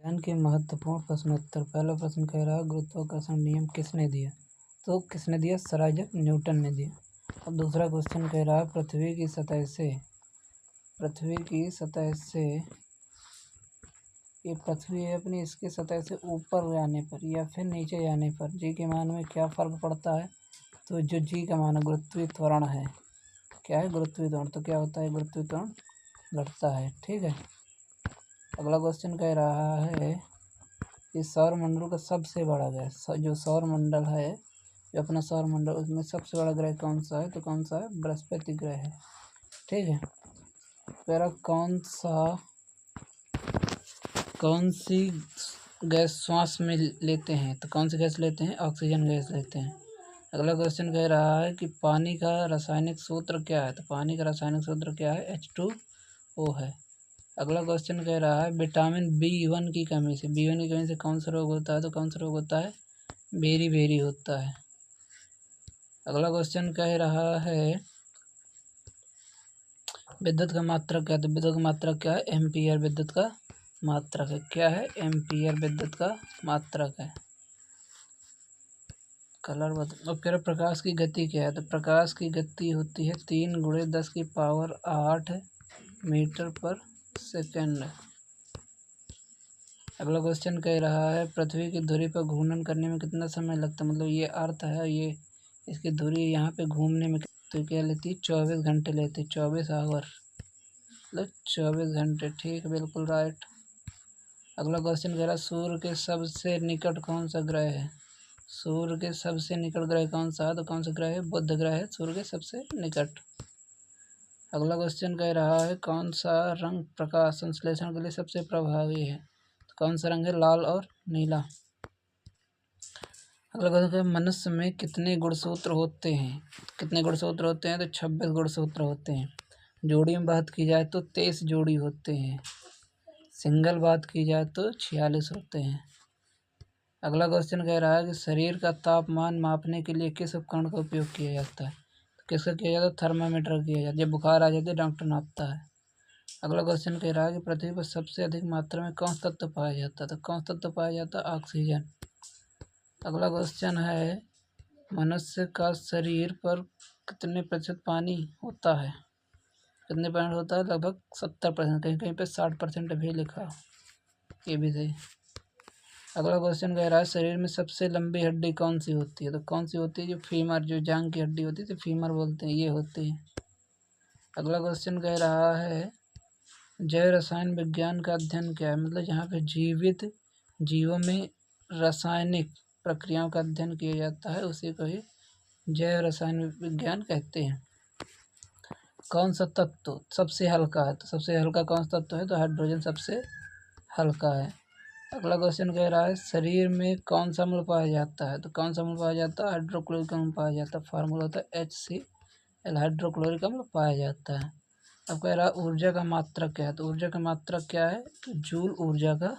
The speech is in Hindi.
विज्ञान के महत्वपूर्ण प्रश्नोत्तर। पहला प्रश्न कह रहा है गुरुत्वाकर्षण नियम किसने दिया? तो किसने दिया? सर आइजैक न्यूटन ने दिया। अब दूसरा क्वेश्चन कह रहा है पृथ्वी की सतह से ये पृथ्वी है अपनी, इसकी सतह से ऊपर जाने पर या फिर नीचे जाने पर जी के मान में क्या फ़र्क पड़ता है? तो जो जी का मान है गुरुत्वीय त्वरण है, क्या है? गुरुत्वीय त्वरण। तो क्या होता है? गुरुत्वीय त्वरण घटता है। ठीक है। अगला क्वेश्चन कह रहा है कि सौरमंडल का सबसे बड़ा ग्रह, जो सौरमंडल है, जो अपना सौरमंडल, उसमें सबसे बड़ा ग्रह कौन सा है? तो कौन सा है? बृहस्पति ग्रह है। ठीक है। कह कौन सी गैस श्वास में लेते हैं? तो कौन सी गैस लेते हैं? ऑक्सीजन गैस लेते हैं। अगला क्वेश्चन कह रहा है कि पानी का रासायनिक सूत्र क्या है? तो पानी का रासायनिक सूत्र क्या है? H2O है। अगला क्वेश्चन कह रहा है विटामिन B1 की कमी से कौन सा रोग होता है? तो कौन सा रोग होता है? बेरी होता है। अगला क्वेश्चन कह रहा है विद्युत का मात्रक क्या है? तो विद्युत का मात्रक क्या है? एम्पियर विद्युत का मात्रक है। क्या है? एम्पियर विद्युत का मात्रक है। कलर बता। अब कह रहा प्रकाश की गति क्या है? तो प्रकाश की गति होती है 3 × 10⁸ मीटर पर सेकेंड। अगला क्वेश्चन कह रहा है पृथ्वी की धुरी पर घूर्णन करने में कितना समय लगता है? मतलब ये अर्थ है, ये इसकी धुरी यहाँ पे घूमने में तो क्या लेती है? 24 घंटे लेती है। 24 आवर मतलब 24 घंटे। ठीक, बिल्कुल राइट। अगला क्वेश्चन कह रहा है सूर्य के सबसे निकट कौन सा ग्रह है? सूर्य के सबसे निकट ग्रह कौन सा है? तो कौन सा ग्रह है? बुध ग्रह है सूर्य के सबसे निकट। अगला क्वेश्चन कह रहा है कौन सा रंग प्रकाश संश्लेषण के लिए सबसे प्रभावी है? तो कौन सा रंग है? लाल और नीला। अगला क्वेश्चन है मनुष्य में कितने गुणसूत्र होते हैं? कितने गुणसूत्र होते हैं? तो 26 गुणसूत्र होते हैं। जोड़ी में बात की जाए तो 23 जोड़ी होते हैं। सिंगल बात की जाए तो 46 होते हैं। अगला क्वेश्चन कह रहा है कि शरीर का तापमान मापने के लिए किस उपकरण का उपयोग किया जाता है? तो किसका किया जाता है? थर्मामीटर किया जाता है। जब बुखार आ जाता है डॉक्टर नापता है। अगला क्वेश्चन कह रहा है कि पृथ्वी पर सबसे अधिक मात्रा में कौन सा तत्व पाया जाता है? तो कौन सा तत्व पाया जाता है? ऑक्सीजन। अगला क्वेश्चन है मनुष्य का शरीर पर कितने प्रतिशत पानी होता है? कितने % होता है? लगभग 70%। कहीं कहीं पे 60% भी लिखा, ये भी सही। अगला क्वेश्चन कह रहा है शरीर में सबसे लंबी हड्डी कौन सी होती है? तो कौन सी होती है? जो फीमर, जो जांग की हड्डी होती है तो फीमर बोलते हैं, ये होती है। अगला क्वेश्चन कह रहा है जैव रसायन विज्ञान का अध्ययन क्या है? मतलब जहाँ पे जीवित जीवों में रासायनिक प्रक्रियाओं का अध्ययन किया जाता है उसी को ही जैव रसायन विज्ञान कहते हैं। कौन सा तत्व सबसे हल्का है? तो सबसे हल्का कौन सा तत्व है? तो हाइड्रोजन सबसे हल्का है। अगला क्वेश्चन कह रहा है शरीर में कौन सा अम्ल पाया जाता है? तो कौन सा अम्ल पाया जाता है? हाइड्रोक्लोरिक अम्ल पाया जाता है। फार्मूला होता है HCl, हाइड्रोक्लोरिक अम्ल पाया जाता है। अब कह रहा है ऊर्जा का मात्रक क्या है? तो ऊर्जा का मात्रक क्या है? तो जूल ऊर्जा का